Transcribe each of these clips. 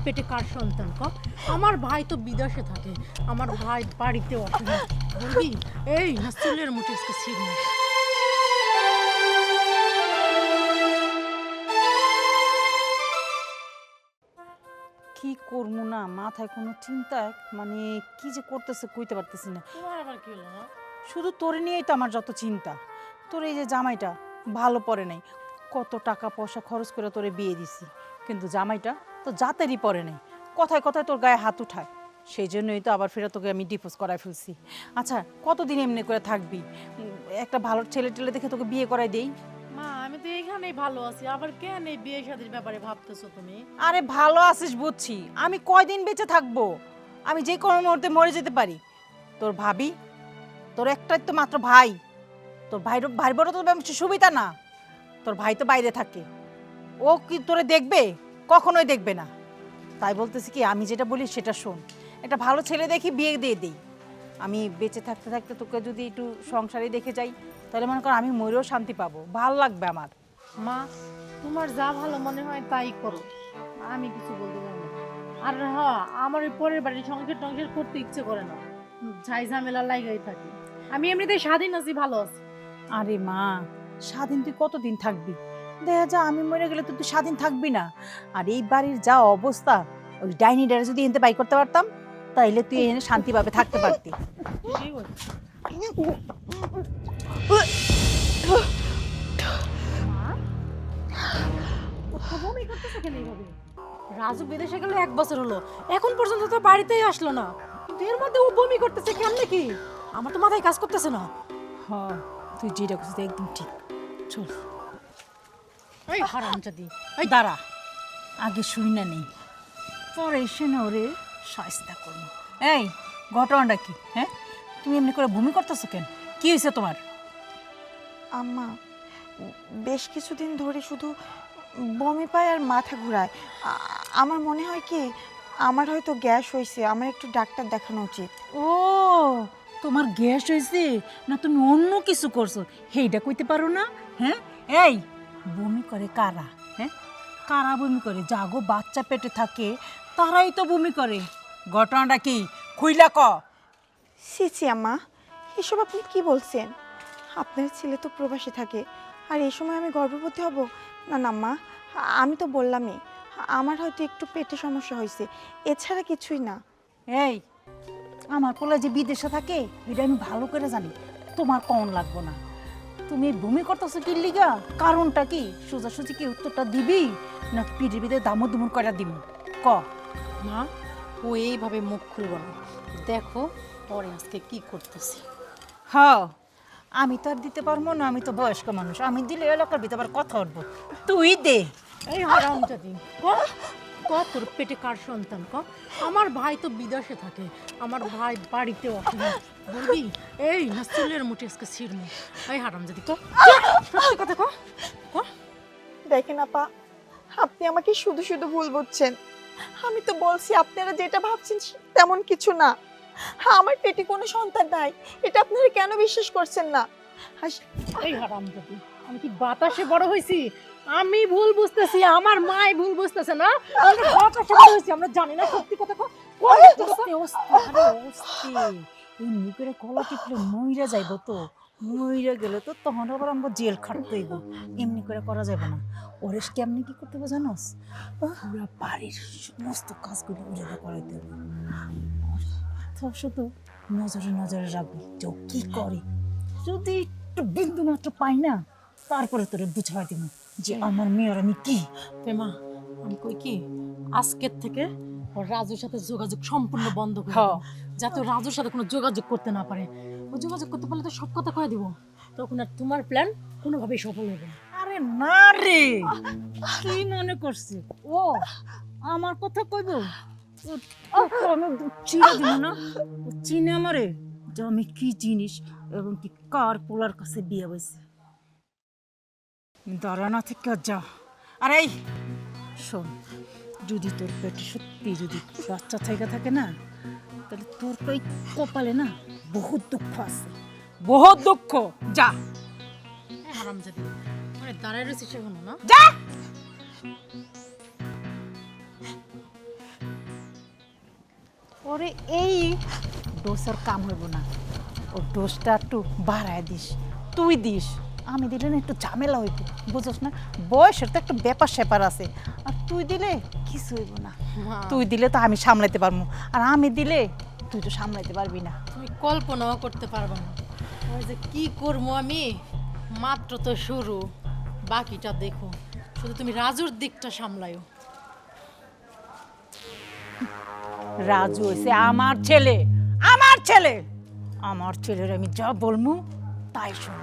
পেটে কার সন্তান ক? আমার ভাই তো বিদেশে থাকে, আমার ভাই বাড়িতেও আসে না। বলবি এই চুলের মুঠে আজকে ছিড়নি। কি করবো না, মাথায় কোনো চিন্তা মানে কি যে করতেছে কইতে পারতেছি না। তোমার আবার কি হলো? শুধু তোরে নিয়েই তো আমার যত চিন্তা। তোর এই যে জামাইটা ভালো পড়ে নাই, কত টাকা পয়সা খরচ করে তোরে বিয়ে দিছি, কিন্তু জামাইটা তো জাতেরই পড়ে নাই, কথায় কথায় তোর গায়ে হাত উঠায়। সেই জন্যই তো আবার ফেরা তোকে আমি ডিভোর্স করায় ফেলছি। আচ্ছা কতদিন এমনি করে থাকবি? একটা ভালো ছেলে টেলে দেখে তোকে বিয়ে করাই দেই। মা আমি তো এইখানেই ভালো আছি, আবার কেন এই বিয়ে শাদীর ব্যাপারে ভাবতেছো তুমি? আরে ভালো আছিস বুঝছি, আমি কয়দিন বেঁচে থাকবো? আমি যে কোনো মুহূর্তে মরে যেতে পারি। তোর ভাবি, তোর একটাই তো মাত্র ভাই, তোর ভাই বড় তো সুবিধা না। তোর ভাই তো বাইরে থাকে, ও কি তোরে দেখবে? কখনোই দেখবে না। তাই বলতেছি কি, আমি যেটা বলি সেটা শোন, একটা ভালো ছেলে দেখি বিয়ে দিয়ে দিই। আমি বেঁচে থাকতে থাকতে তোকে যদি একটু সংসারে দেখে যাই, তাহলে মনে কর আমি মরেও শান্তি পাবো, ভাল লাগবে আমার। মা তোমার যা ভালো মনে হয় তাই করো, আমি কিছু বলতে পারবো না। আর হ্যাঁ, আমার ওই পরের বাড়ির সংসার টংসার করতে ইচ্ছে করে না, ঝাই ঝামেলা লাগাই থাকে। আমি এমনিতে স্বাধীন আছি, ভালো আছি। আরে মা, স্বাধীন তুই কতদিন থাকবি? দেখা যা আমি মরে গেলে তো তুই স্বাধীন থাকবি না। আর এই বাড়ির যা অবস্থা, ওই ডাইনিটারে যদি এনতে বাই করতে পারতাম, তাইলে তুই এখানে শান্তিভাবে থাকতে পারতি। কি বল? বমি করতেছে কেন এইভাবে? রাজু বিদেশে গেল 1 বছর হলো, এখন পর্যন্ত তো বাড়িতেই আসলো না। কিন্তু এর মধ্যে ও বমি করতেছে কেমনে কি? আমার তো মাথায় কাজ করতেছে না। হ্যাঁ, তুই যেটা করছিস একদম ঠিক। চল। এই হারামজাদি, এই দাঁড়া, আগে শুই না নেই, পরে এসে না ওরে শায়েস্তা করবো। এই ঘটনাটা কি? হ্যাঁ, তুমি এমনি করে বমি করতেছো কেন? কি হয়েছে তোমার? আম্মা, বেশ কিছুদিন ধরে শুধু বমি পায় আর মাথা ঘোরায়। আমার মনে হয় কি, আমার হয়তো গ্যাস হয়েছে, আমার একটু ডাক্তার দেখানো উচিত। ও, তোমার গ্যাস হয়েছে না তুমি অন্য কিছু করছো, সেইটা কইতে পারো না? হ্যাঁ, এই বমি করে কারা? হ্যাঁ, কারা বমি করে? জাগো বাচ্চা পেটে থাকে তারাই তো বমি করে। ঘটনাটা কি খুইলা ক। ছি আম্মা, এসব আপনি কি বলছেন? আপনার ছেলে তো প্রবাসে থাকে, আর এই সময় আমি গর্ভবতী হব? না না আম্মা, আমি তো বললামই, আমার হয়তো একটু পেটে সমস্যা হয়েছে, এছাড়া কিছুই না। এই আমার পোলা যে বিদেশে থাকে এটা আমি ভালো করে জানি, তোমার কম লাগবো না। তুমি বমি করতেছো কি লিগা? কারণটা কি? সোজাসুজি কি উত্তরটা দিবি না পিঠের ভিতরে দামর দুমর কয়টা দিব? ক। মা ও এইভাবে মুখ খুলব না, দেখো পরে আজকে কি করতেছি। হ্যাঁ, আমি তো আর দিতে পারবো না, আমি তো বয়স্ক মানুষ, আমি দিলে এলাকার ভিতরে আবার কথা উঠবো। তুই দে। এই হারামজাদি, ক তোর পেটে কার সন্তান ক? আমার ভাই তো বিদেশে থাকে, আমার ভাই বাড়িতেও আসে না। বলবি এই চুলের মুঠে আজকে ছিড়নি। এই হারামজাদি, ক সত্যি কথা ক। দেখেন আপা, আপনি আমাকে শুধু শুধু ভুল বুঝছেন। আমি তো বলছি আপনারা যেটা ভাবছেন তেমন কিছু না। আমার পেটে কোনো সন্তান নাই, এটা আপনারা কেন বিশ্বাস করছেন না? এই হারামজাদি, আমি কি বাতাসে বড় হইছি? আমি ভুল বুঝতেছি, আমার মাই ভুল বুঝতেছে না? আমরা বাতাসে বড় হইছি, আমরা জানি না সত্যি কথা ক। অস্তে অস্তে, আরে অস্তে, এই মুখের কলা টিপলে মইরা যাইব তো, মইরা গেলে তো তখন আবার আমরা জেল খাটতে হইব। এমনি করে করা যাবে না। ওরে কেমনি কি করতে হবে জানোস? পুরা বাড়ির সমস্ত কাজগুলো ওরে করাইতে হবে। তো শুধু নজরে নজরে রাখবি যে ও কি করে। যদি একটু বিন্দু মাত্র পাই না, তারপরে তোরে বুঝাই দিব যে আমার মেয়ের আমি কি। প্রেমা, আমি কই কি, আজকের থেকে ওর রাজুর সাথে যোগাযোগ সম্পূর্ণ বন্ধ করে হ্যাঁ। দাও, যাতে ও রাজুর সাথে কোনো যোগাযোগ করতে না পারে। ও যোগাযোগ করতে পারলে তো সব কথা কয়ে দিব, তখন আর তোমার প্ল্যান কোনোভাবেই সফল হবে না। আরে না রে, কি মনে করছে ও আমার কথা কইব? আমি চিনে দিব না, ও চিনে আমারে যে আমি কি জিনিস এবং কি কার পোলার কাছে বিয়ে হয়েছে। দাঁড়া না থেকে যা। আরে এই শোন, যদি তোর পেটে সত্যি যদি বাচ্চা থেকে থাকে না, তাহলে তোর ওই কপালে না বহুত দুঃখ আছে, বহুত দুঃখ। যা হারামজাদি, মানে দাঁড়ায় রয়েছে সেখানে না। যা। ওরে এই ডোসের কাম হইব না, ও ডোসটা একটু বাড়ায় দিস, তুই দিস, আমি দিলে না একটু ঝামেলা হইব, বুঝোস না? বয়সের তো একটা ব্যাপার স্যাপার আছে, আর তুই দিলে কিছু হইব না। তুই দিলে তো আমি সামলাইতে পারবো, আর আমি দিলে তুই তো সামলাইতে পারবি না। তুমি কল্পনাও করতে পারবে না ওই যে কি করবো আমি, মাত্র তো শুরু, বাকিটা দেখো। শুধু তুমি রাজুর দিকটা সামলায়ও। রাজু হইছে আমার ছেলে, আমার ছেলে, আমার ছেলের আমি যা বলবো তাই শোন।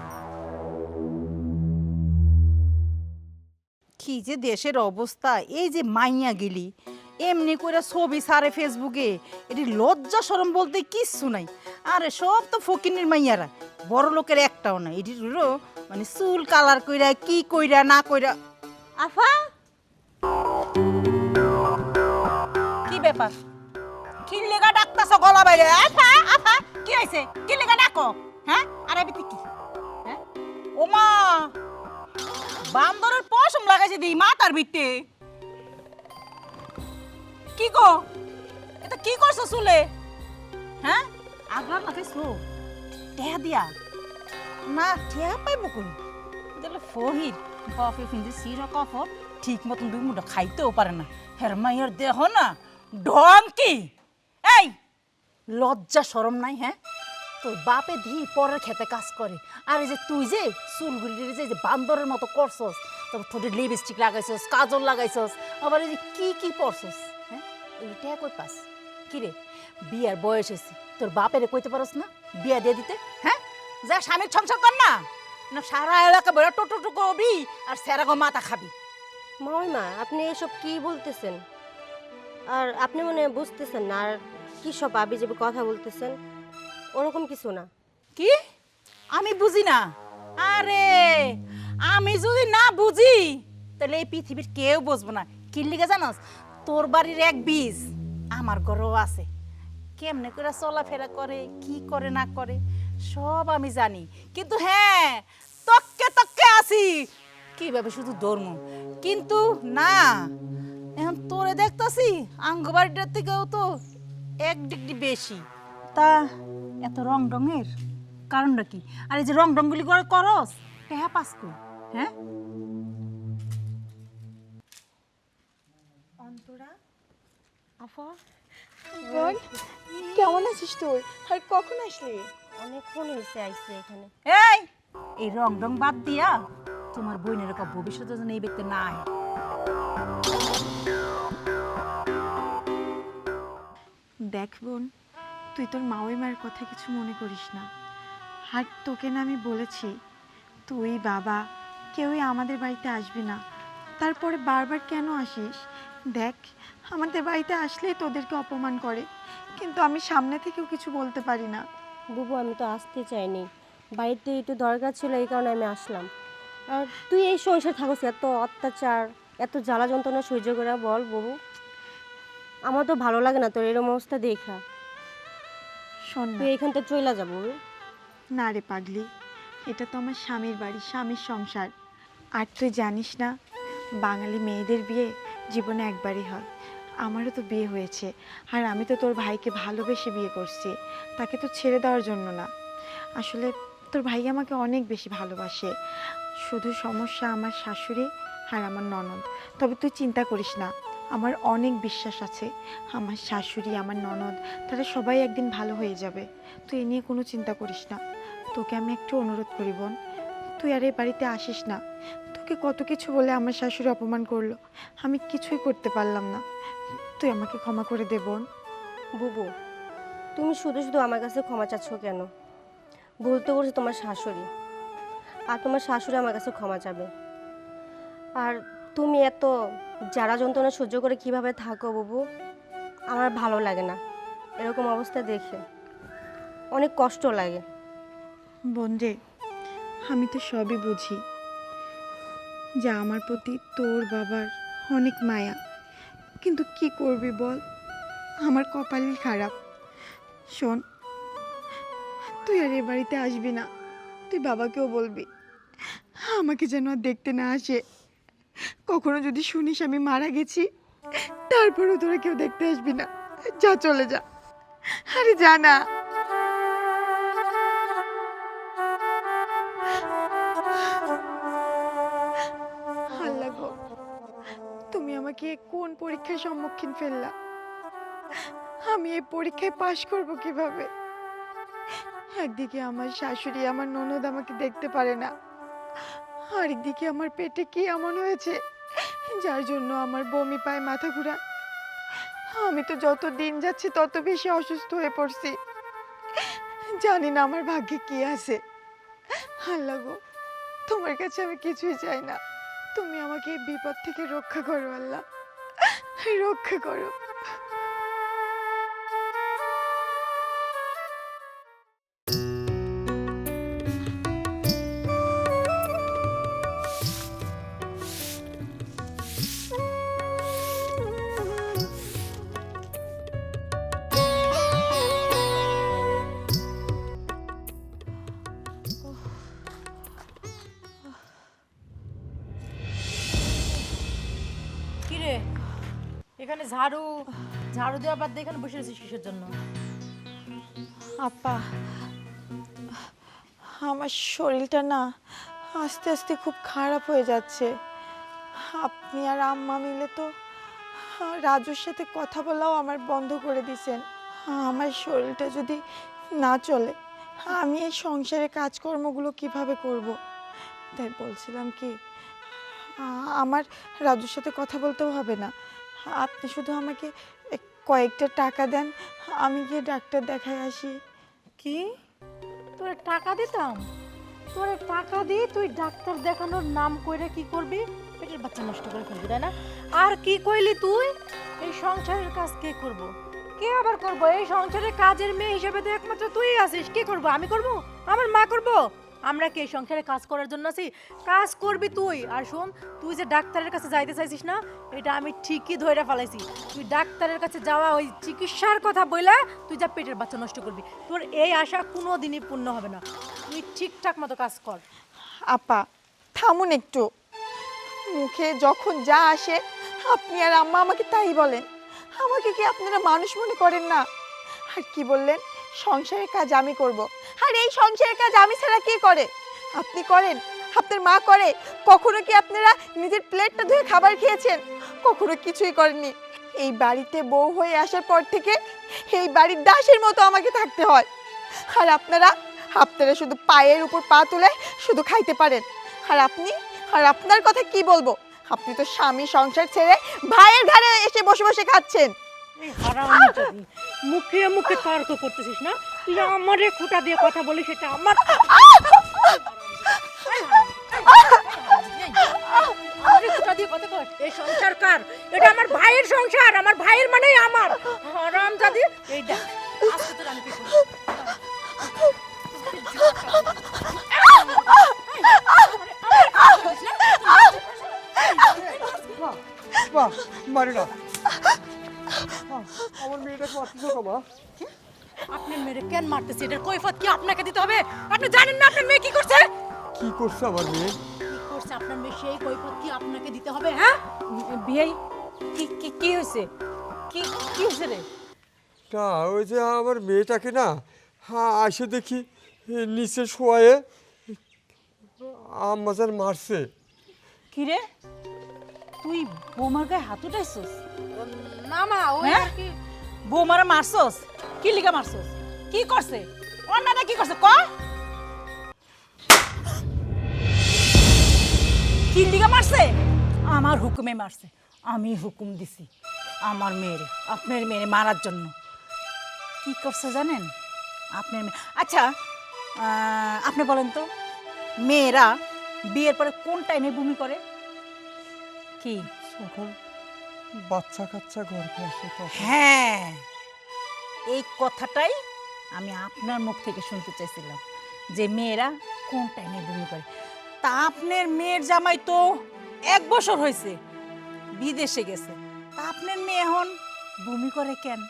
কি যে দেশের অবস্থা, এই যে মাইয়া গেলি এমনি করে ছবি সারে ফেসবুকে, এটি লজ্জা শরম বলতে কিচ্ছু নাই। আরে সব তো ফকিনের মাইয়ারা, বড় লোকের একটাও নাই। এটি হলো মানে চুল কালার কইরা কি কইরা না কইরা। আফা, কি ব্যাপার? কি লেগা ডাকতাছ গলা বাইরে? আফা আফা, কি হইছে? কি লেগা ডাকো? হ্যাঁ, আরে বিতি কি? হ্যাঁ, ওমা, বান্দরের পশম লাগাইছে দি মাথার ভিতরে। কি গো, এটা কি করছো চুলে? হ্যাঁ, আগলা লাগাইছো টেহা দিয়া? না, টেহা পাইব কই? তাহলে ফহির বাপে ফিন্দে সিরা কাপড় ঠিক মতন দুই মুঠা খাইতেও পারে না। হেরমাইয়ের দেহ না ঢং কি? এই লজ্জা শরম নাই? হ্যাঁ, তোর বাপে ধি পরের খেতে কাজ করে, আর এই যে তুই যে চুলগুলি যে বান্দরের মতো করছস, তারপর ঠোঁটে লিপস্টিক লাগাইছস, কাজল লাগাইছস, আবার এই যে কি কি পরছস, হ্যাঁ, এইটা কই পাস? কি রে, বিয়ার বয়স হয়েছে, তোর বাপেরে কইতে পারস না বিয়া দিয়ে দিতে? হ্যাঁ, যা স্বামীর সংসার কর না, না সারা এলাকা বেড়া টোটো করবি আর সেরাগো মাথা খাবি। মামিমা, আপনি এসব কি বলতেছেন? আর আপনি মনে হয় বুঝতেছেন না, আর কি সব আবিজাবি কথা বলতেছেন? ওরকম কিছু না। কি আমি বুঝি না? আরে আমি যদি না বুঝি তাহলে এই পৃথিবীর কেউ বুঝবো না। কি লিগে জানোস? তোর বাড়ির এক বীজ আমার ঘরেও আছে। কেমনে করে চলাফেরা করে, কি করে না করে সব আমি জানি, কিন্তু হ্যাঁ তককে তককে আছি কিভাবে শুধু ধর্ম, কিন্তু না এখন তোরে দেখতাছি আঙ্গবাড়িটার থেকেও তো এক ডিগ্রি বেশি। তা এত রং রঙের কারণটা কি? আর এই যে রং রঙগুলি করে করস টেহা পাস কই? হ্যাঁ, অন্তরা, আফা, বোন, কেমন আছিস তুই? আর কখন আসলি? অনেকক্ষণ হয়েছে আইসে এখানে। এই রং রং বাদ দিয়া তোমার বোনের একটা ভবিষ্যৎ যেন এই ব্যক্তি না আয়। দেখ বোন, তুই তোর মাওই মায়ের কথা কিছু মনে করিস না। আর তোকে না আমি বলেছি তুই বাবা কেউই আমাদের বাড়িতে আসবি না, তারপরে বারবার কেন আসিস? দেখ, আমাদের বাড়িতে আসলেই তোদেরকে অপমান করে, কিন্তু আমি সামনে থেকেও কিছু বলতে পারি না। বুবু, আমি তো আসতে চাইনি, বাড়িতে একটু দরকার ছিল, এই কারণে আমি আসলাম। আর তুই এই সংসার থাকস, এত অত্যাচার, এত জ্বালা যন্ত্রণা সহ্য করে, বল বুবু? আমার তো ভালো লাগে না তোর এরকম অবস্থা দেখা। শোন না, তুই এখান থেকে চলে যা বুবু। না রে পাগলি, এটা তো আমার স্বামীর বাড়ি, স্বামীর সংসার। আর তুই জানিস না, বাঙালি মেয়েদের বিয়ে জীবনে একবারই হয়। আমারও তো বিয়ে হয়েছে, আর আমি তো তোর ভাইকে ভালোবেসে বিয়ে করছি, তাকে তো ছেড়ে দেওয়ার জন্য না। আসলে তোর ভাই আমাকে অনেক বেশি ভালোবাসে, শুধু সমস্যা আমার শাশুড়ি আর আমার ননদ। তবে তুই চিন্তা করিস না, আমার অনেক বিশ্বাস আছে আমার শাশুড়ি, আমার ননদ, তারা সবাই একদিন ভালো হয়ে যাবে। তুই এ নিয়ে কোনো চিন্তা করিস না। তোকে আমি একটু অনুরোধ করি বোন, তুই আর এই বাড়িতে আসিস না। তোকে কত কিছু বলে আমার শাশুড়ি অপমান করলো, আমি কিছুই করতে পারলাম না। তুই আমাকে ক্ষমা করে দে বোন। বুবু, তুমি শুধু শুধু আমার কাছে ক্ষমা চাচ্ছ কেন? ভুল তো করছে তোমার শাশুড়ি, আর তোমার শাশুড়ি আমার কাছে ক্ষমা চাবে। আর তুমি এত জ্বালা যন্ত্রণা সহ্য করে কিভাবে থাকো বুবু? আমার ভালো লাগে না এরকম অবস্থা দেখে, অনেক কষ্ট লাগে। বোন রে, আমি তো সবই বুঝি যে আমার প্রতি তোর বাবার অনেক মায়া, কিন্তু কি করবি বল, আমার কপালই খারাপ। শোন, তুই আর এ বাড়িতে আসবি না, তুই বাবাকেও বলবি আমাকে যেন আর দেখতে না আসে। কখনো যদি শুনিস আমি মারা গেছি, তারপরেও তোরা কেউ দেখতে আসবি না। যা, চলে যা। আরে জানা, আল্লাহ গো, তুমি আমাকে কোন পরীক্ষার সম্মুখীন ফেললা? আমি এই পরীক্ষায় পাশ করব কিভাবে? একদিকে আমার শাশুড়ি আমার ননদ আমাকে দেখতে পারে না, আরেকদিকে আমার পেটে কি এমন হয়েছে যার জন্য আমার বমি পায়, মাথা ঘোরা। আমি তো যত দিন যাচ্ছে তত বেশি অসুস্থ হয়ে পড়ছি। জানি না আমার ভাগ্যে কি আছে। আল্লাহ গো, তোমার কাছে আমি কিছুই চাই না, তুমি আমাকে এই বিপদ থেকে রক্ষা করো আল্লাহ, রক্ষা করো। কি রে, এখানে ঝাড়ু ঝাড়ু দেওয়া বাদ দিয়ে এখানে বসে আছিস কিসের জন্য? আপা, আমার শরীরটা না আস্তে আস্তে খুব খারাপ হয়ে যাচ্ছে। আপনি আর আম্মা মিলে তো রাজুর সাথে কথা বলাও আমার বন্ধ করে দিয়েছেন। আমার শরীরটা যদি না চলে, আমি এই সংসারে কাজকর্মগুলো কিভাবে করব? তাই বলছিলাম কি, আমার রাজুর সাথে কথা বলতেও হবে না, আপনি শুধু আমাকে কয়েকটা টাকা দেন, আমি গিয়ে ডাক্তার দেখাই আসি। কি, তোরে টাকা দিতাম? তোরে টাকা দিয়ে তুই ডাক্তার দেখানোর নাম কইরা কি করবি? পেটের বাচ্চা নষ্ট করে ফেলবি, তাই না? আর কি কইলি তুই? এই সংসারের কাজ কে করব? কে আবার করব? এই সংসারের কাজের মেয়ে হিসেবে তো একমাত্র তুই আছিস। কে করব? আমি করব? আমার মা করব? আমরা কি এই সংসারে কাজ করার জন্য আছি? কাজ করবি তুই। আর শোন, তুই যে ডাক্তারের কাছে যাইতে চাইছিস না, এটা আমি ঠিকই ধরে ফেলাইছি। তুই ডাক্তারের কাছে যাওয়া ওই চিকিৎসার কথা বইলা তুই যা পেটের বাচ্চা নষ্ট করবি। তোর এই আশা কোনো দিনই পূর্ণ হবে না। তুই ঠিকঠাক মতো কাজ কর। আপা থামুন একটু, মুখে যখন যা আসে আপনি আর আম্মা আমাকে তাই বলেন। আমাকে কি আপনারা মানুষ মনে করেন না? আর কি বললেন, সংসারের কাজ আমি করব। আর এই সংসারের কাজ আমি ছাড়া কে করে? আপনি করেন, আপনার মা করে। কখনো কি আপনারা নিজের প্লেটটা ধুয়ে খাবার খেয়েছেন? কখনো কিছুই করেননি। এই বাড়িতে বউ হয়ে আসার পর থেকে এই বাড়ির দাসের মতো আমাকে থাকতে হয়। আর আপনারা শুধু পায়ের উপর পা তুলে শুধু খাইতে পারেন। আর আপনার কথা কি বলবো? আপনি তো স্বামী সংসার ছেড়ে ভাইয়ের ঘরে এসে বসে বসে খাচ্ছেন। এই হারামজাদি, মুখে মুখে তর্ক করতেছিস না? তুই আমারে খোঁটা দিয়ে কথা বলিস, সেটা আমার আমারে খোঁটা দিয়ে কথা কর। এই সংসার কার? এটা আমার ভাইয়ের সংসার, আমার ভাইয়ের মানেই আমার। হারামজাদি, এই দেখ আজকে তোর আমি কি করব। মা মারি না, আমার মেয়েটাকে মারতেছো কেন মা? আপনি মেরে কেন মারতেছে? এটার কৈফিয়ত কি আপনাকে দিতে হবে? আপনি জানেন না আপনার মেয়ে কি করছে? কি করছে আমার মেয়ে? কি করছে আপনার মেয়ে, সেই কৈফিয়ত কি আপনাকে দিতে হবে? হ্যাঁ বিয়াই, কি কি কি হয়েছে? কি কি হয়েছে রে? না, ওই যে আমার মেয়েটাকে না আসে দেখি নিচে শোয়ে আম্মাজান মারছে। কি রে, তুই বৌমার গায়ে হাত উঠাইছস? না মা, ওই হ্যাঁ? আর কি। বৌমারা মারছস? কি লিগা মারছস? কি করছে? অন্যটা কি করছে ক? কি লিগা মারছে? আমার হুকুমে মারছে। আমি হুকুম দিছি আমার মেয়েরে, আপনার মেয়েরে মারার জন্য। কি করছে জানেন আপনার মেয়ে? আচ্ছা, আপনি বলেন তো, মেয়েরা বিয়ের পরে কোন টাইমে বমি করে? কি? যখন বাচ্চা কাচ্চা গর্ভে আসে তখন। হ্যাঁ, এই কথাটাই আমি আপনার মুখ থেকে শুনতে চাইছিলাম, যে মেয়েরা কোন টাইমে বমি করে। তা আপনার মেয়ের জামাই তো 1 বছর হয়েছে, বিদেশে গেছে, তা আপনার মেয়ে এখন বমি করে কেন?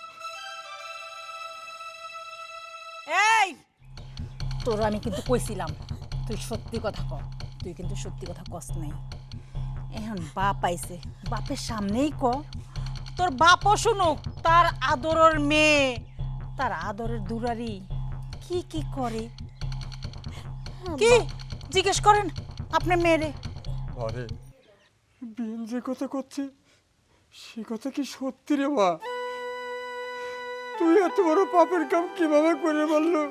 এই, তোর আমি কিন্তু কইছিলাম তুই সত্যি কথা কর, তুই কিন্তু সত্যি কথা কস নাই। এখন বাপ আইছে, বাপের সামনেই ক, তোর বাপও শুনুক, তার আদরের মেয়ে তার আদরের দুলারি কি কি করে কি জিজ্ঞেস করেন আপনার মেয়েরে। আরে বিম যে কথা করছে সে কথা কি সত্যি রে মা? তুই এত বড় পাপের কাম কিভাবে করে বললো?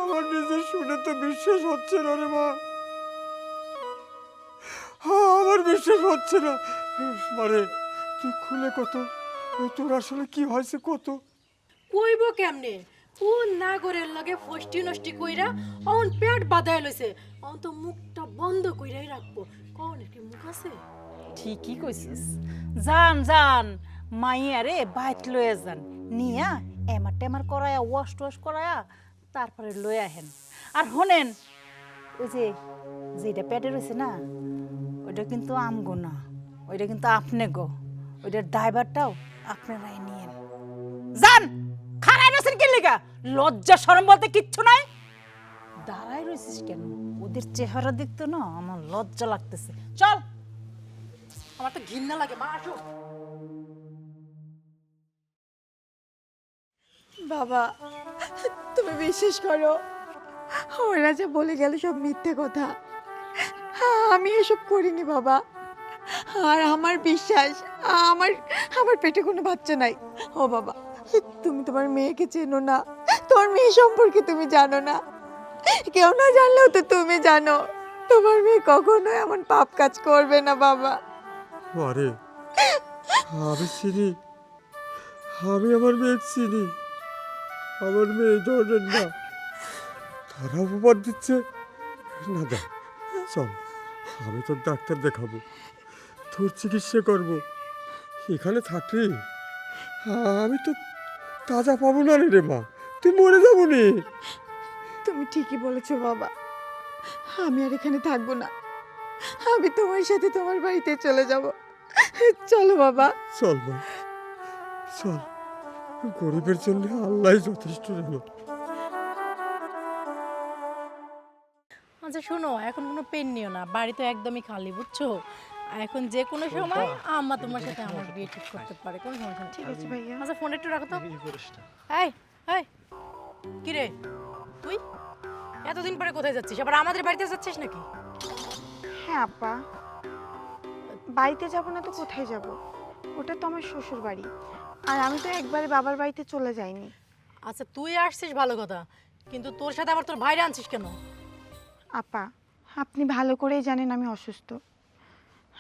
আমার নিজের শুনে তো বিশ্বাস হচ্ছে না রে মা। আমার বিশ্বাস হচ্ছে না। মারে তুই খুলে কত, তোর আসলে কি হয়েছে কত? কইব কেমনে? ও নাগরের লগে ফষ্টি নষ্টি কইরা অন পেট বাঁধাই লইছে। অন তো মুখটা বন্ধ কইরাই রাখবো। কোন কি মুখ আছে? ঠিকই কইছিস। যান যান মাইয়ারে বাইট লয়ে যান, নিয়া এমার টেমার করায়া ওয়াশ টোয়াশ করায়া তারপরে লয়ে আহেন। আর শোনেন, ওই যে যেটা পেটে রয়েছে না, ওইটা কিন্তু আমগো না, ওইটা কিন্তু আপনি গো। ওইটার ড্রাইভারটাও আপনারাই নিয়েন। যান, খাড়াই রয়েছেন কি লিগা? লজ্জা শরম বলতে কিচ্ছু নাই। দাঁড়াই রয়েছিস কেন? ওদের চেহারা দেখতে না আমার লজ্জা লাগতেছে। চল। আমার তো ঘৃণা লাগে। মা আসো। বাবা, তুমি বিশ্বাস করো, ওরা যে বলে গেল সব মিথ্যে কথা। আমি এসব করিনি বাবা। আর আমার বিশ্বাস, আমার আমার পেটে কোনো বাচ্চা নাই। ও বাবা, তুমি তোমার মেয়েকে চেনো না, তোমার মেয়ে সম্পর্কে তুমি জানো না। কেউ না জানলেও তো তুমি জানো তোমার মেয়ে কখনো এমন পাপ কাজ করবে না বাবা। আরে আমি চিনি, আমি আমার মেয়ে চিনি। আমার মেয়ে ধরনের না, তারা উপহার দিচ্ছে না। দা চল, আমি তোর ডাক্তার দেখাবো, তোর চিকিৎসা করব। এখানে থাকলে আমি তো তাজা পাবো না রে মা, তুই মরে যাবো নি। তুমি ঠিকই বলেছো বাবা, আমি আর এখানে থাকবো না। আমি তোমার সাথে তোমার বাড়িতে চলে যাব। চলো বাবা। চল মা চল, গরিবের জন্য আল্লাহ যথেষ্ট রে মা। আচ্ছা শোনো, এখন কোনো পেন নিও না, বাড়ি তো একদমই খালি, বুঝছো? এখন যে কোনো সময় আম্মা তোমার সাথে আমার বিয়ে ঠিক করতে পারে, কোনো সমস্যা নেই। ঠিক আছে ভাইয়া। আচ্ছা ফোন একটু রাখো তো। এই এই কি রে তুই এতদিন পরে কোথায় যাচ্ছিস? আবার আমাদের বাড়িতে যাচ্ছিস নাকি? হ্যাঁ আপা, বাড়িতে যাব না তো কোথায় যাব? ওটা তো আমার শ্বশুর বাড়ি, আর আমি তো একবারে বাবার বাড়িতে চলে যাইনি। আচ্ছা তুই আসছিস ভালো কথা, কিন্তু তোর সাথে আবার তোর ভাইরা আনছিস কেন? আপা, আপনি ভালো করেই জানেন আমি অসুস্থ।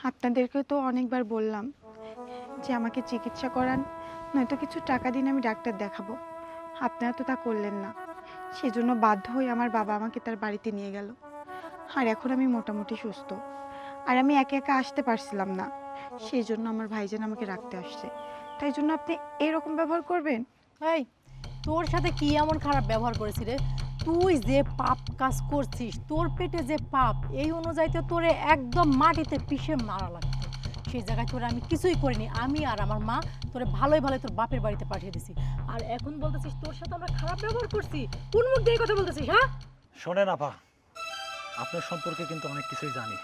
আপনাদেরকে তো অনেকবার বললাম যে আমাকে চিকিৎসা করান, নয়তো কিছু টাকা দিন আমি ডাক্তার দেখাবো। আপনারা তো তা করলেন না। সেজন্য বাধ্য হয়ে আমার বাবা আমাকে তার বাড়িতে নিয়ে গেল। আর এখন আমি মোটামুটি সুস্থ, আর আমি একা একা আসতে পারছিলাম না। সেই জন্য আমার ভাইজান আমাকে রাখতে আসছে। তাই জন্য আপনি এরকম ব্যবহার করবেন? এই তোর সাথে কি এমন খারাপ ব্যবহার করেছি রে? তুই যে পাপ কাজ করছিস, তোর পেটে যে পাপ, এই অনুযায়ী তো তোরে একদম মাটিতে পিষে মারা লাগতো। সেই জায়গায় তোরে আমি কিছুই করিনি। আমি আর আমার মা তোরে ভালোই ভালোই তোর বাপের বাড়িতে পাঠিয়ে দিছি, আর এখন বলতেছিস তোর সাথে আমরা খারাপ ব্যবহার করছি? কোন মুখ দিয়ে এই কথা বলতেছিস? হ্যাঁ শোনেন আপা, আপনার সম্পর্কে কিন্তু অনেক কিছুই জানি।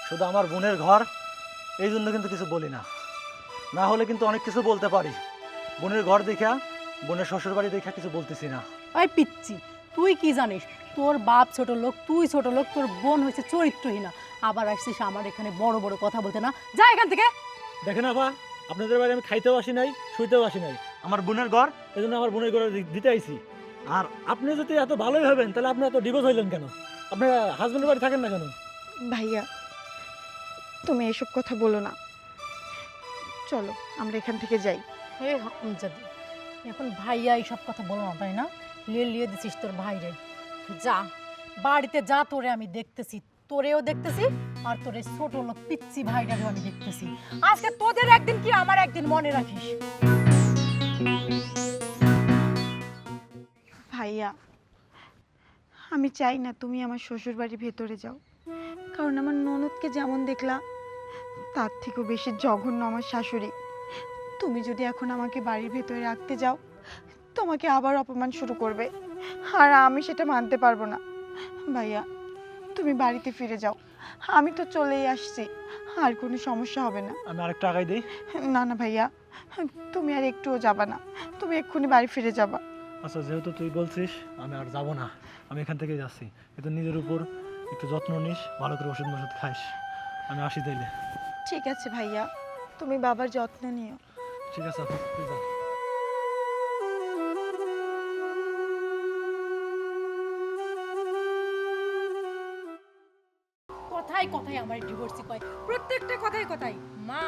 শুধু আমার বোনের ঘর এই জন্য কিন্তু কিছু বলি না, না হলে কিন্তু অনেক কিছু বলতে পারি। বোনের ঘর দেখা, বোনের শ্বশুর বাড়ি দেখা কিছু বলতেছি না। ওই পিচ্ছি, তুই কি জানিস? তোর বাপ ছোট লোক, তুই ছোট লোক, তোর বোন হয়েছে চরিত্রহীনা, আবার আসছিস আমার এখানে বড় বড় কথা বলতে। না, যা এখান থেকে। দেখেন আপা, আপনাদের বাড়ি আমি খাইতেও আসি নাই, শুইতেও আসি নাই। আমার বোনের ঘর, এই জন্য আমার বোনের ঘরে দিতে আইছি। আর আপনি যদি এত ভালোই হবেন, তাহলে আপনি এত ডিভোর্স হইলেন কেন? আপনার হাজবেন্ডের বাড়ি থাকেন না কেন? ভাইয়া, তুমি এসব কথা বলো না। চলো আমরা এখান থেকে যাই। হে হারামজাদি, এখন ভাইয়া এইসব কথা বলো না, তাই না? লিয়ে দিছিস তোর ভাইরে। যা বাড়িতে যা, তোরে আমি দেখতেছি, তোরেও দেখতেছি, আর তোরে ছোট লোক পিচ্ছি ভাইটাকেও আমি দেখতেছি। আজকে তোদের একদিন কি আমার একদিন, মনে রাখিস। ভাইয়া, আমি চাই না তুমি আমার শ্বশুর বাড়ির ভেতরে যাও, কারণ আমার ননদকে যেমন দেখলা তার থেকেও বেশি জঘন্য আমার শাশুড়ি। তুমি যদি এখন আমাকে বাড়ির ভেতরে রাখতে যাও, তোমাকে আবার অপমান শুরু করবে, আর আমি সেটা মানতে পারবো না। ভাইয়া, তুমি বাড়িতে ফিরে যাও, আমি তো চলেই আসছি, আর কোনো সমস্যা হবে না। আমি আরেকটা আগাই দিই। না না ভাইয়া, তুমি আর একটুও যাবা না, তুমি এক্ষুনি বাড়ি ফিরে যাবা। আচ্ছা, যেহেতু তুই বলছিস আমি আর যাব না, আমি এখান থেকেই যাচ্ছি। কিন্তু নিজের উপর একটু যত্ন নিস, ভালো করে ওষুধ মষুধ খাইস। আমি আসি তাইলে। ঠিক আছে ভাইয়া, তুমি বাবার যত্ন নিও। ঠিক আছে আপু, তুই যা। কথায় কথায় আমার ডিভোর্সই কয়, প্রত্যেকটা কথায় কথায়। মা,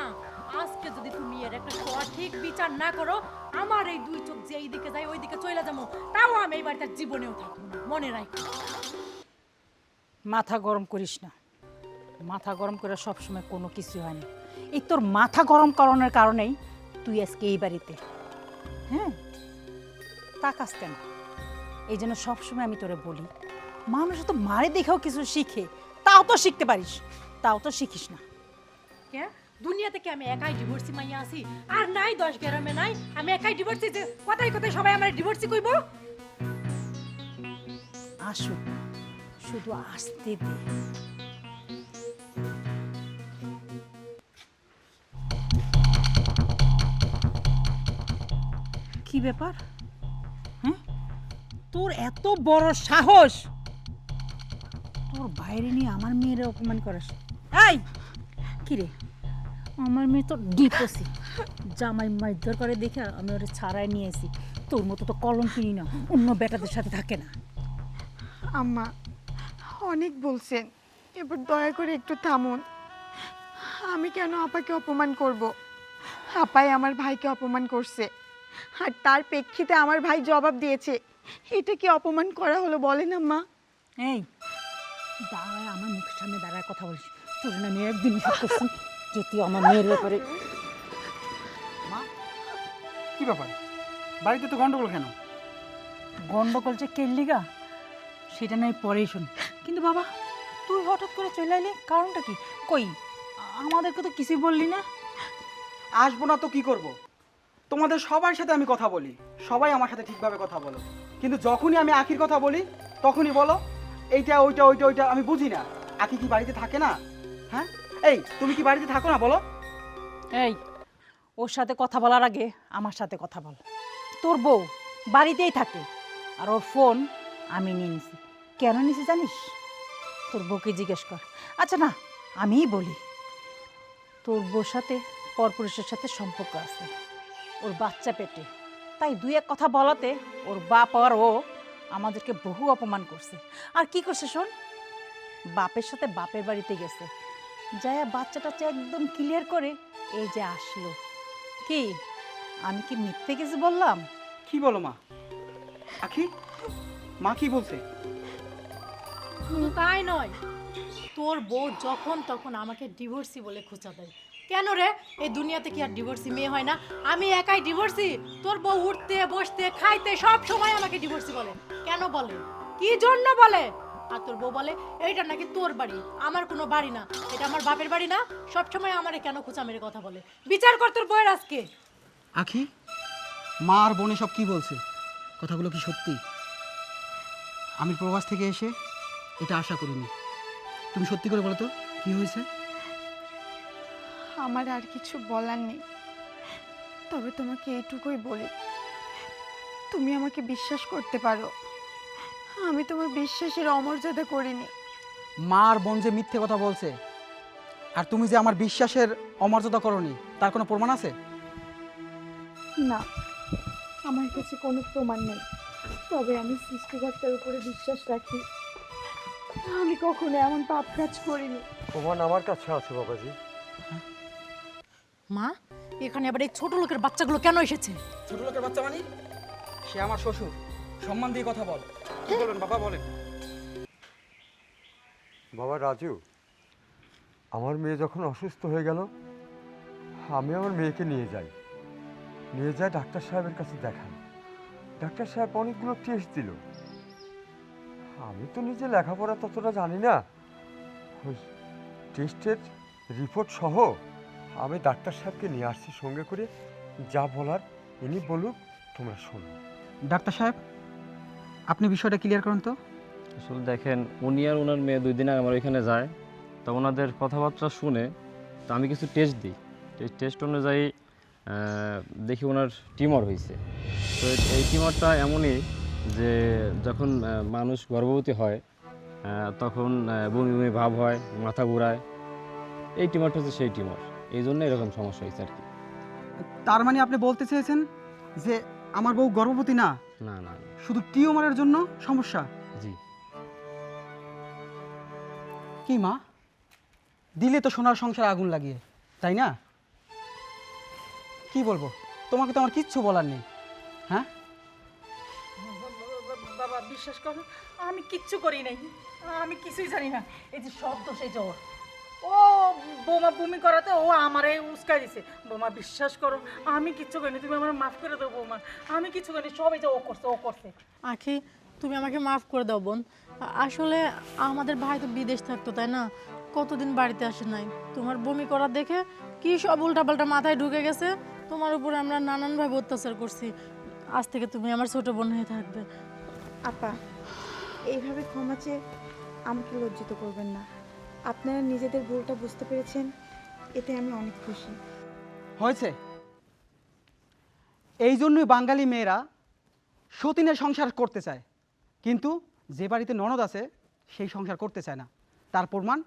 আজকে যদি তুমি এর একটা সঠিক বিচার না করো, আমার এই দুই চোখ যে এইদিকে যায় ওইদিকে চলে যাবো, তাও আমি এই বাড়িতে আর জীবনেও থাকবো না, মনে রাখো। মাথা গরম করিস না, মাথা গরম করে সবসময় কোনো কিছু হয় না। এই তোর মাথা গরম করানোর কারণেই তুই আজকে এই বাড়িতে। হ্যাঁ, তাকাস কেন? এই জন্য সবসময় আমি তোরে বলি, মানুষ তো মারে দেখেও কিছু শিখে, তাও তো শিখতে পারিস, তাও তো শিখিস না। কে দুনিয়া থেকে আমি একাই ডিভোর্সি মাইয়া আছি, আর নাই 10 গ্রামে নাই আমি একাই ডিভোর্সি, যে কথায় কথায় সবাই আমার ডিভোর্সি কইব। আসুক, শুধু আসতে দে। কি ব্যাপার? হ্যাঁ, তোর এত বড় সাহস, তোর বাইরে নিয়ে আমার মেয়ের অপমান করিস? এই কি রে, আমার মেয়ে তো ডিপোসি, জামাই মারধর করে দেখে আমি ওরে ছাড়াই নিয়ে এসি। তোর মতো তো কলম কিনি না, অন্য বেটাদের সাথে থাকে না। আম্মা, অনেক বলছেন, এবার দয়া করে একটু থামুন। আমি কেন আপাকে অপমান করব? আপাই আমার ভাইকে অপমান করছে, আর তার প্রেক্ষিতে আমার ভাই জবাব দিয়েছে। এটা কি অপমান করা হলো বলেন আম্মা? এই দাঁড়ায়, আমার মুখের সামনে দাঁড়ায় কথা বলিস। তোর না আমি একদিন ঠিক করছি যে তুই আমার মেয়ের ব্যাপারে। মা, কি ব্যাপার? বাড়িতে তো গন্ডগোল কেন? গন্ডগোল যে কেল্লিগা সেটা নয় পরেই শুন, কিন্তু বাবা তুই হঠাৎ করে চলে এলি, কারণটা কি? কই আমাদেরকে তো কিছুই বললি না। আসবো না তো কি করব? তোমাদের সবার সাথে আমি কথা বলি, সবাই আমার সাথে ঠিকভাবে কথা বলো, কিন্তু যখনই আমি আখির কথা বলি তখনই বলো এইটা ওইটা ওইটা ওইটা। আমি বুঝি না, আখি কি বাড়িতে থাকে না? হ্যাঁ, এই তুমি কি বাড়িতে থাকো না বলো? এই ওর সাথে কথা বলার আগে আমার সাথে কথা বল। তোর বউ বাড়িতেই থাকে, আর ওর ফোন আমি নিয়ে নিছি। কেন নিছি জানিস? তোর বউকে জিজ্ঞেস কর। আচ্ছা না, আমিই বলি, তোর বউর সাথে পরপুরুষের সাথে সম্পর্ক আছে, ওর বাচ্চা পেটে। তাই দুই এক কথা বলাতে ওর বাপ আর ও আমাদেরকে বহু অপমান করছে। আর কি করছে শোন, বাপের সাথে বাপের বাড়িতে গেছে, যায়া বাচ্চাটা একদম ক্লিয়ার করে এই যে আসলো। কি আমি কি মিথ্যে কিছু বললাম? কি বলো মা? আখি, মা কি বলছে? শুধু তাই নয়, তোর বউ যখন তখন আমাকে ডিভোর্সি বলে খোঁচা দেয়। কেন রে, এই দুনিয়াতে কি আর ডিভোর্সি মেয়ে হয় না? আমি একাই ডিভোর্সি? তোর বউ উঠতে বসতে খাইতে সব সময় আমাকে ডিভোর্সি বলে। কেন বলে, কি জন্য বলে? আর তোর বউ বলে এইটা নাকি তোর বাড়ি, আমার কোনো বাড়ি না, এটা আমার বাপের বাড়ি না। সব সময় আমারে কেন খোঁচা মেরে কথা বলে? বিচার কর তোর বউয়ের আজকে। আখি, মা আর বোনে সব কি বলছে? কথাগুলো কি সত্যি? আমি প্রবাস থেকে এসে এটা আশা করিনি। তুমি সত্যি করে বলো তো কি হয়েছে? আমার আর কিছু বলার নেই, তবে তোমাকে এইটুকুই বলি, তুমি আমাকে বিশ্বাস করতে পারো, আমি তোমার বিশ্বাসের অমর্যাদা করিনি। মা আর বোন যে মিথ্যে কথা বলছে, আর তুমি যে আমার বিশ্বাসের অমর্যাদা করনি, তার কোনো প্রমাণ আছে? না, আমার কাছে কোনো প্রমাণ নেই, তবে আমি সৃষ্টিকর্তার উপরে বিশ্বাস রাখি, আমি কখনো এমন পাপ কাজ করিনি। প্রমাণ আমার কাছে আছে বাবাজি। মা, এখানে আবার এই ছোট লোকের বাচ্চাগুলো কেন এসেছে? ছোট লোকের বাচ্চা মানে? সে আমার শ্বশুর, সম্মান দিয়ে কথা বল। কি বলবেন বাবা, বলেন। বাবা রাজু, আমার মেয়ে যখন অসুস্থ হয়ে গেল, আমি আমার মেয়েকে নিয়ে যাই ডাক্তার সাহেবের কাছে দেখান। ডাক্তার সাহেব অনেকগুলো টেস্ট দিল। আমি তো নিজে লেখাপড়া ততটা জানি না, ওই টেস্টের রিপোর্ট সহ আমি ডাক্তার সাহেবকে নিয়ে আসছি সঙ্গে করে। যা বলার ইনি বলুক, তোমরা শোনো। ডাক্তার সাহেব, আপনি বিষয়টা ক্লিয়ার করুন তো। আসলে দেখেন, উনি আর ওনার মেয়ে 2 দিন আগে আমার ওইখানে যায়, তা ওনাদের কথাবার্তা শুনে তো আমি কিছু টেস্ট দিই, টেস্ট অনুযায়ী দেখি ওনার টিউমার হয়েছে। তো এই টিউমারটা এমনই যে যখন মানুষ গর্ভবতী হয় তখন বমি বমি ভাব হয়, মাথা ঘুরায়। এই টিউমারটা হচ্ছে সেই টিউমার, এই জন্য এরকম সমস্যা হয়েছে আর কি। তার মানে আপনি বলতে চেয়েছেন যে আমার বউ গর্ভবতী না, না না না, শুধু টিউমারের জন্য সমস্যা? জি। কি মা, দিলে তো সোনার সংসারে আগুন লাগিয়ে, তাই না? কি বলবো, তোমাকে তো আমার কিচ্ছু বলার নেই। হ্যাঁ, বাবা বিশ্বাস করো, আমি কিচ্ছু করি নাই, আমি কিছুই জানি না। এই যে সব দোষ এই যে ওর। ও বৌমা বমি করাতে ও আমারে উস্কাই দিছে। বৌমা বিশ্বাস করো, আমি কিচ্ছু করিনি, তুমি আমার মাফ করে দাও বৌমা, আমি কিচ্ছু করিনি, সব এই যে ও করছে, ও করছে। আখি, তুমি আমাকে মাফ করে দাও বোন। আসলে আমাদের ভাই তো বিদেশ থাকতো, তাই না? কতদিন বাড়িতে আসে নাই। তোমার বমি করা দেখে কি সব উল্টাপাল্টা মাথায় ঢুকে গেছে। তোমার উপরে আমরা নানানভাবে অত্যাচার করছি। আজ থেকে তুমি আমার ছোট বোন হয়ে থাকবে। আপা, এইভাবে ক্ষমা চেয়ে আমাকে লজ্জিত করবেন না। আপনারা নিজেদের ভুলটা বুঝতে পেরেছেন, এতে আমি অনেক খুশি। হয়েছে। এই জন্যই বাঙালি মেয়েরা সতীনের সংসার করতে চায়, কিন্তু যে বাড়িতে ননদ আছে সেই সংসার করতে চায় না। তার প্রমাণ